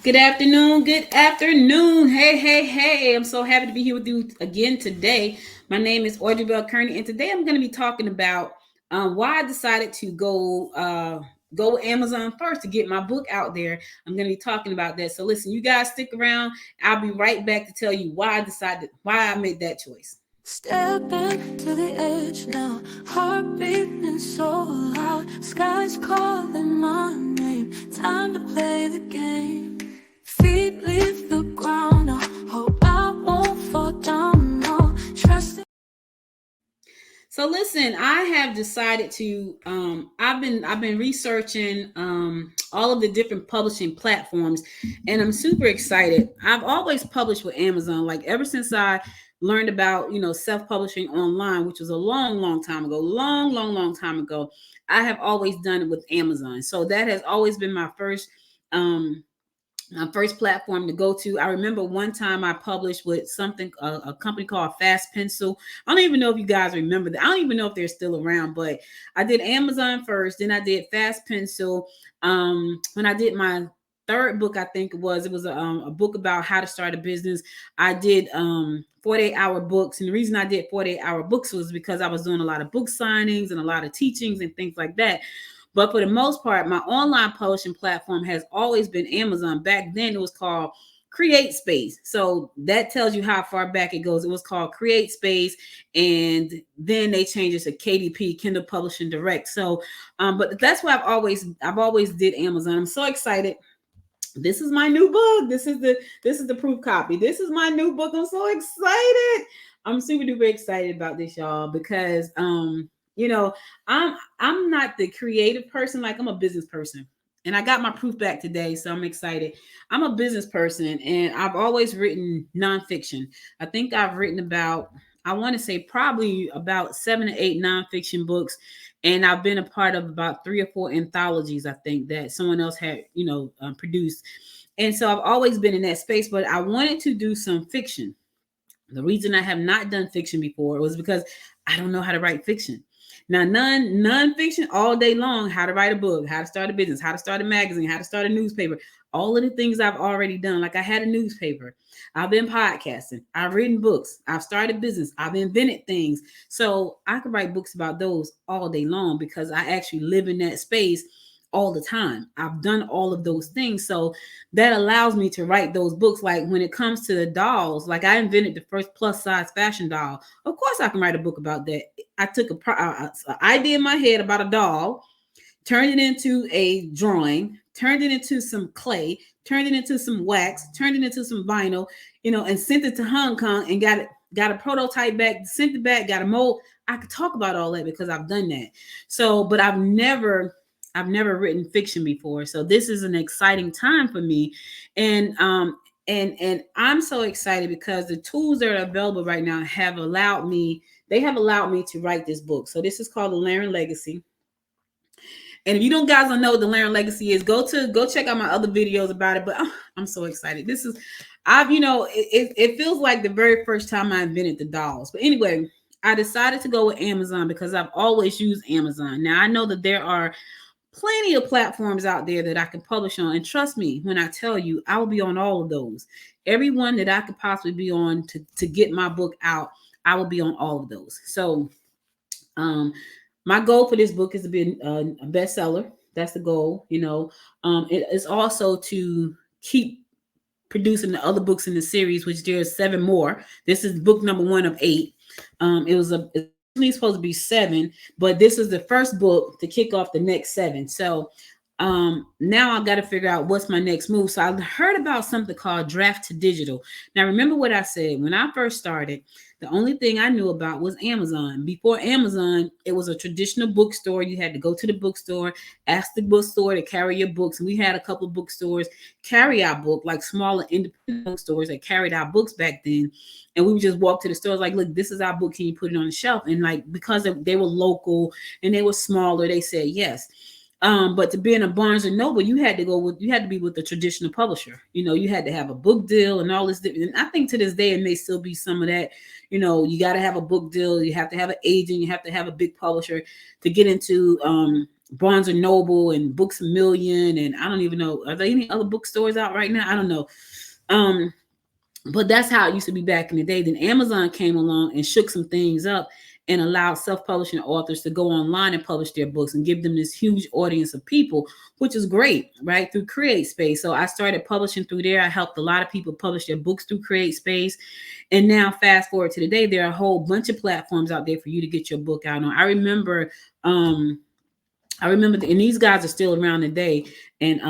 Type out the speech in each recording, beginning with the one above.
Good afternoon. Good afternoon. Hey, hey, hey. I'm so happy to be here with you again today. My name is Audrey Bell-Kearney, and today I'm going to be talking about why I decided to go with Amazon first to get my book out there. I'm going to be talking about that. So listen, you guys stick around. I'll be right back to tell you why I made that choice. Stepping to the edge now, heart beating so loud. Sky's calling my name, time to play the game. Feet leave the ground, I hope I won't fall down, no. Trust. So listen, I have decided to I've been researching all of the different publishing platforms, and I'm super excited. I've always published with Amazon, like ever since I learned about self-publishing online, which was a long time ago, long time ago. I have always done it with Amazon. So that has always been um my first platform to go to. I remember one time I published with something a company called Fast Pencil. I don't even know if you guys remember that. I don't even know if they're still around, but I did Amazon first, then I did Fast Pencil. When I did my third book, I think it was a book about how to start a business. I did 48-hour books, and the reason I did 48-hour books was because I was doing a lot of book signings and a lot of teachings and things like that. But for the most part, my online publishing platform has always been Amazon. Back then, it was called Create Space. So that tells you how far back it goes. It was called Create Space, and then they changed it to KDP, Kindle Publishing Direct. So, but that's why I've always did Amazon. I'm so excited. This is my new book. This is the proof copy. This is my new book. I'm so excited. I'm super duper excited about this, y'all, because you know, I'm not the creative person, like I'm a business person. And I got my proof back today, so I'm excited. I'm a business person, and I've always written nonfiction. I think I've written about, I want to say probably about 7 to 8 nonfiction books, and I've been a part of about 3 or 4 anthologies, I think, that someone else had produced. And so I've always been in that space, but I wanted to do some fiction. The reason I have not done fiction before was because I don't know how to write fiction. Now, nonfiction all day long, how to write a book, how to start a business, how to start a magazine, how to start a newspaper, all of the things I've already done. Like I had a newspaper, I've been podcasting, I've written books, I've started business, I've invented things. So I could write books about those all day long because I actually live in that space all the time. I've done all of those things. So that allows me to write those books. Like when it comes to the dolls, like I invented the first plus size fashion doll. Of course, I can write a book about that. I took an idea in my head about a doll, turned it into a drawing, turned it into some clay, turned it into some wax, turned it into some vinyl, and sent it to Hong Kong and got a prototype back, sent it back, got a mold. I could talk about all that because I've done that. So, but I've never written fiction before. So this is an exciting time for me. And I'm so excited because the tools that are available right now have allowed me to write this book. So this is called The Laren Legacy. And if you don't guys don't know what the Laren Legacy is, go check out my other videos about it. But I'm so excited. This is it feels like the very first time I invented the dolls. But anyway, I decided to go with Amazon because I've always used Amazon. Now I know that there are plenty of platforms out there that I can publish on. And trust me when I tell you, I will be on all of those. Everyone that I could possibly be on to get my book out, I will be on all of those. So um, my goal for this book is to be a bestseller. That's the goal. It is also to keep producing the other books in the series, which there's 7 more. This is book number 1 of 8. It's originally supposed to be 7, but this is the first book to kick off the next 7. So now I've got to figure out what's my next move. So I heard about something called draft to digital. Now remember what I said when I first started. The only thing I knew about was Amazon. Before Amazon, it was a traditional bookstore. You had to go to the bookstore, ask the bookstore to carry your books. And we had a couple of bookstores carry our book, like smaller independent bookstores that carried our books back then. And we would just walk to the stores like, look, this is our book. Can you put it on the shelf? And like, because they were local and they were smaller, they said yes. But to be in a Barnes and Noble, you had to be with the traditional publisher. You had to have a book deal and all this. And I think to this day, it may still be some of that. You got to have a book deal. You have to have an agent. You have to have a big publisher to get into Barnes and Noble and Books a Million, and I don't even know, are there any other bookstores out right now? I don't know. Um, but that's how it used to be back in the day. Then Amazon came along and shook some things up and allowed self-publishing authors to go online and publish their books and give them this huge audience of people, which is great, right? Through Create Space. So I started publishing through there. I helped a lot of people publish their books through Create Space. And now fast forward to today, there are a whole bunch of platforms out there for you to get your book out on. Um, and these guys are still around today. And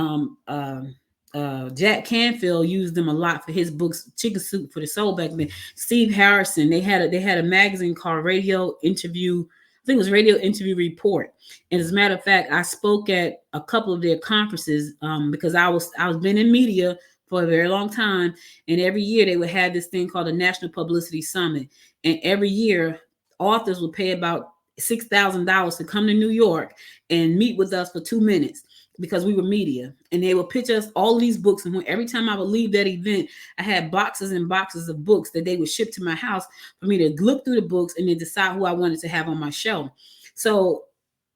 Jack Canfield used them a lot for his books, Chicken Soup for the Soul back then. Steve Harrison, they had a magazine called Radio Interview. I think it was Radio Interview Report. And as a matter of fact, I spoke at a couple of their conferences because I was been in media for a very long time, and every year they would have this thing called the National Publicity Summit, and every year authors would pay about $6,000 to come to New York and meet with us for 2 minutes because we were media, and they would pitch us all these books. And every time I would leave that event, I had boxes and boxes of books that they would ship to my house for me to look through the books and then decide who I wanted to have on my show. So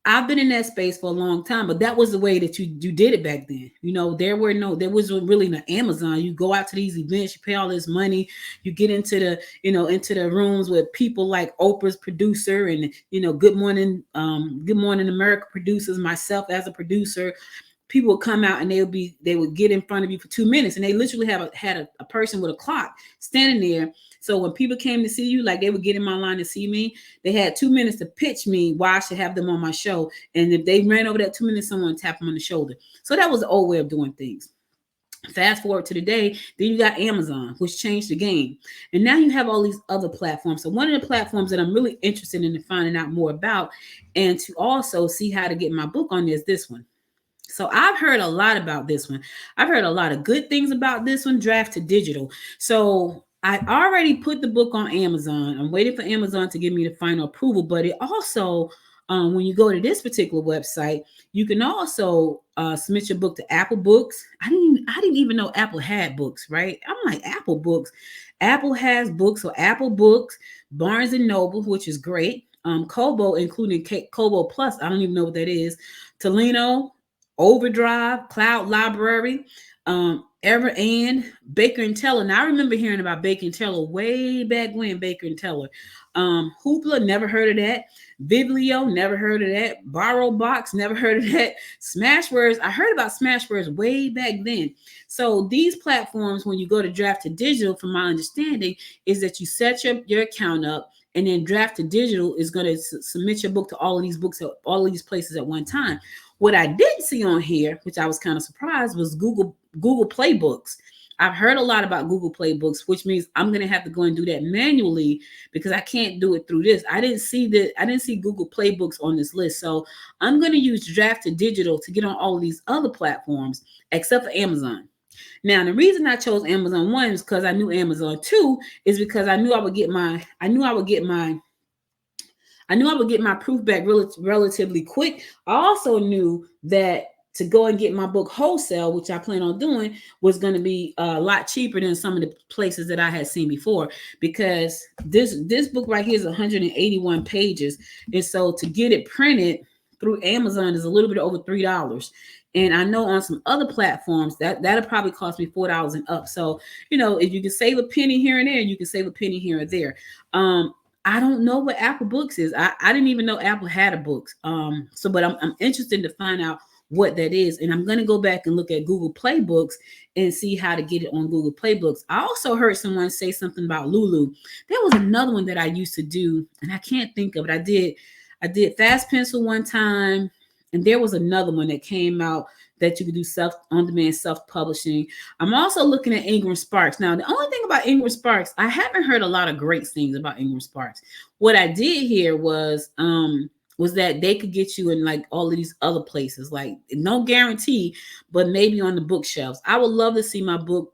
I've been in that space for a long time, but that was the way that you did it back then. There wasn't really no Amazon. You go out to these events, you pay all this money, you get into the rooms with people like Oprah's producer and Good Morning America producers, myself as a producer. People would come out and they would get in front of you for 2 minutes, and they literally had a person with a clock standing there. So when people came to see you, like they would get in my line to see me, they had 2 minutes to pitch me why I should have them on my show. And if they ran over that 2 minutes, someone tapped them on the shoulder. So that was the old way of doing things. Fast forward to today, then you got Amazon, which changed the game. And now you have all these other platforms. So one of the platforms that I'm really interested in finding out more about and to also see how to get my book on is this one. So I've heard a lot about this one. I've heard a lot of good things about this one, Draft to Digital. So I already put the book on Amazon. I'm waiting for Amazon to give me the final approval, but it also, when you go to this particular website, you can also submit your book to Apple Books. I didn't even know Apple had books, right? I'm like, Apple Books. Apple has books, so Apple Books, Barnes and Noble, which is great. Kobo, including Kobo Plus, I don't even know what that is. Tolino, Overdrive, Cloud Library, Ever and Baker and Teller. Now I remember hearing about Baker and Teller way back when. Baker and Teller, Hoopla, never heard of that. Biblio, never heard of that. Borrow Box, never heard of that. Smashwords, I heard about Smashwords way back then. So these platforms, when you go to Draft to Digital, from my understanding, is that you set your account up, and then Draft to Digital is going to submit your book to all of these books at all of these places at one time. What I didn't see on here, which I was kind of surprised, was Google Play Books. I've heard a lot about Google Play Books, which means I'm going to have to go and do that manually because I can't do it through this. I didn't see Google Play Books on this list. So I'm going to use Draft to Digital to get on all of these other platforms platforms, except for Amazon. Now, the reason I chose Amazon, one, is because I knew Amazon. Two, is because I knew I would get my proof back relatively quick. I also knew that to go and get my book wholesale, which I plan on doing, was going to be a lot cheaper than some of the places that I had seen before, because this book right here is 181 pages. And so to get it printed through Amazon is a little bit over $3. And I know on some other platforms that'll probably cost me $4 and up. So, if you can save a penny here and there, you can save a penny here and there. I don't know what Apple Books is. I didn't even know Apple had a books. But I'm interested to find out what that is. And I'm going to go back and look at Google Play Books and see how to get it on Google Play Books. I also heard someone say something about Lulu. There was another one that I used to do, and I can't think of it. I did Fast Pencil one time, and there was another one that came out that you could do on-demand self-publishing. I'm also looking at Ingram Sparks. Now, the only thing about Ingram Sparks, I haven't heard a lot of great things about Ingram Sparks. What I did hear was that they could get you in like all of these other places, like no guarantee, but maybe on the bookshelves. I would love to see my books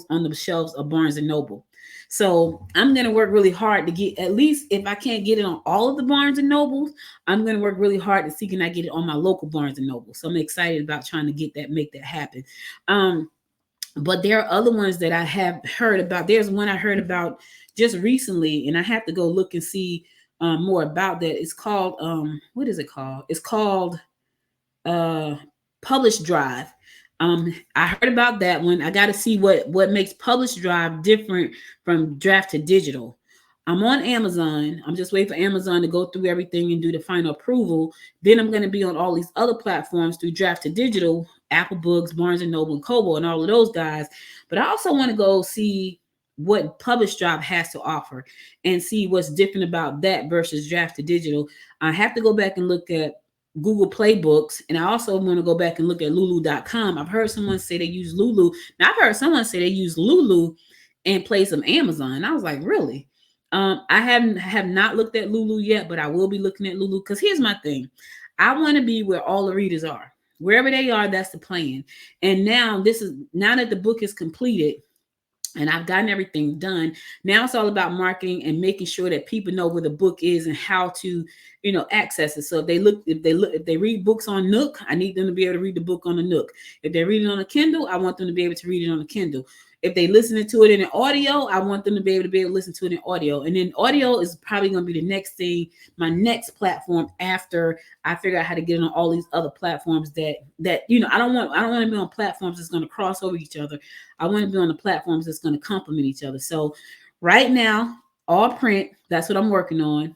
on the shelves of Barnes and Noble. So I'm going to work really hard to get, at least if I can't get it on all of the Barnes and Nobles, I'm going to work really hard to see can I get it on my local Barnes and Noble. So I'm excited about trying to make that happen. But there are other ones that I have heard about. There's one I heard about just recently, and I have to go look and see more about that. It's called, what is it called? It's called uh Publish Drive. I heard about that one. I got to see what makes Publish Drive different from Draft to Digital. I'm on Amazon. I'm just waiting for Amazon to go through everything and do the final approval. Then I'm going to be on all these other platforms through Draft to Digital, Apple Books, Barnes and Noble, and Kobo, and all of those guys. But I also want to go see what Publish Drive has to offer and see what's different about that versus Draft to Digital. I have to go back and look at Google Play Books, and I also want to go back and look at Lulu.com. I've heard someone say they use Lulu. Now I've heard someone say they use Lulu in place of Amazon. And I was like, really? I have not looked at Lulu yet, but I will be looking at Lulu because here's my thing. I want to be where all the readers are. Wherever they are, that's the plan. And now now that the book is completed, and I've gotten everything done. Now it's all about marketing and making sure that people know where the book is and how to, access it. So if they read books on Nook, I need them to be able to read the book on the Nook. If they read it on a Kindle, I want them to be able to read it on a Kindle. If they listen to it in an audio, I want them to be able to listen to it in audio. And then audio is probably going to be the next thing, my next platform after I figure out how to get on all these other platforms that I don't want to be on platforms that's going to cross over each other. I want to be on the platforms that's going to complement each other. So right now, all print, that's what I'm working on.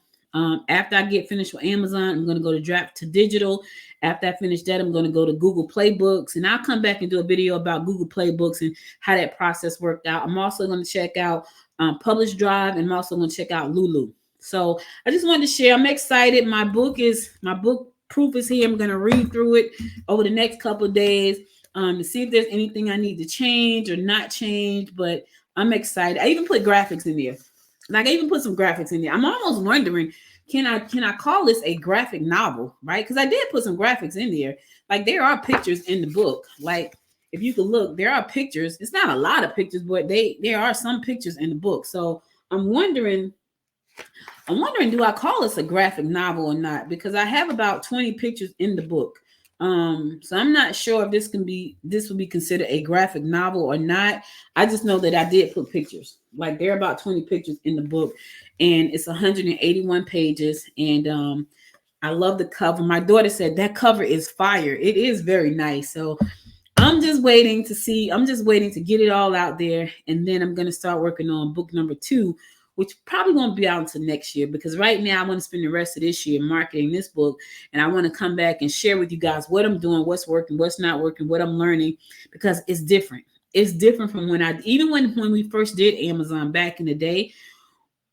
After I get finished with Amazon, I'm going to go to Draft to Digital. After I finish that, I'm going to go to Google Play Books, and I'll come back and do a video about Google Play Books and how that process worked out. I'm also going to check out Publish Drive, and I'm also going to check out Lulu. So I just wanted to share. I'm excited. My book proof is here. I'm going to read through it over the next couple of days to see if there's anything I need to change or not change. But I'm excited. I even put graphics in there. I even put some graphics in there. I'm almost wondering, can I call this a graphic novel, right? Because I did put some graphics in there. Like there are pictures in the book. Like if you could look, there are pictures. It's not a lot of pictures, but there are some pictures in the book. So I'm wondering, do I call this a graphic novel or not? Because I have about 20 pictures in the book. So I'm not sure if this would be considered a graphic novel or not. I just know that I did put pictures. Like there are about 20 pictures in the book, and it's 181 pages. And I love the cover. My daughter said that cover is fire. It is very nice. So I'm just waiting to get it all out there, and then I'm going to start working on book number 2, which probably won't be out until next year, because right now I want to spend the rest of this year marketing this book, and I want to come back and share with you guys what I'm doing, what's working, what's not working, what I'm learning, because it's different. It's different from when we first did Amazon back in the day.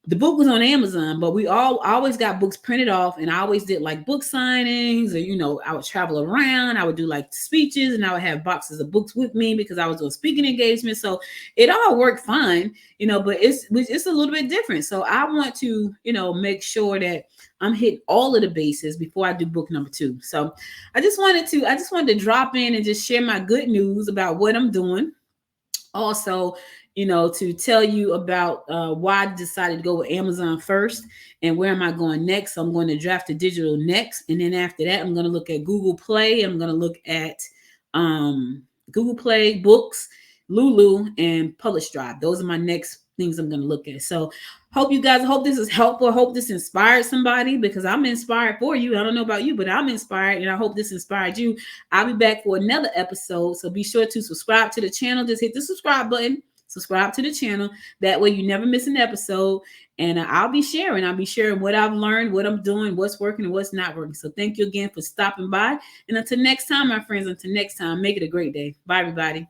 The book was on Amazon, but I always got books printed off, and I always did like book signings, or I would travel around, I would do like speeches, and I would have boxes of books with me because I was doing speaking engagements. So it all worked fine, but it's a little bit different. So I want to, make sure that I'm hitting all of the bases before I do book number 2. So I just wanted to drop in and just share my good news about what I'm doing. Also, to tell you about why I decided to go with Amazon first and where am I going next. So I'm going to Draft to Digital next. And then after that, I'm going to look at Google Play. I'm going to look at Google Play Books, Lulu, and Publish Drive. Those are my next things I'm going to look at. So hope this is helpful. I hope this inspired somebody, because I'm inspired for you. I don't know about you, but I'm inspired, and I hope this inspired you. I'll be back for another episode. So be sure to subscribe to the channel. Just hit the subscribe button. Subscribe to the channel. That way you never miss an episode. And I'll be sharing what I've learned, what I'm doing, what's working and what's not working. So thank you again for stopping by. And until next time, my friends, make it a great day. Bye, everybody.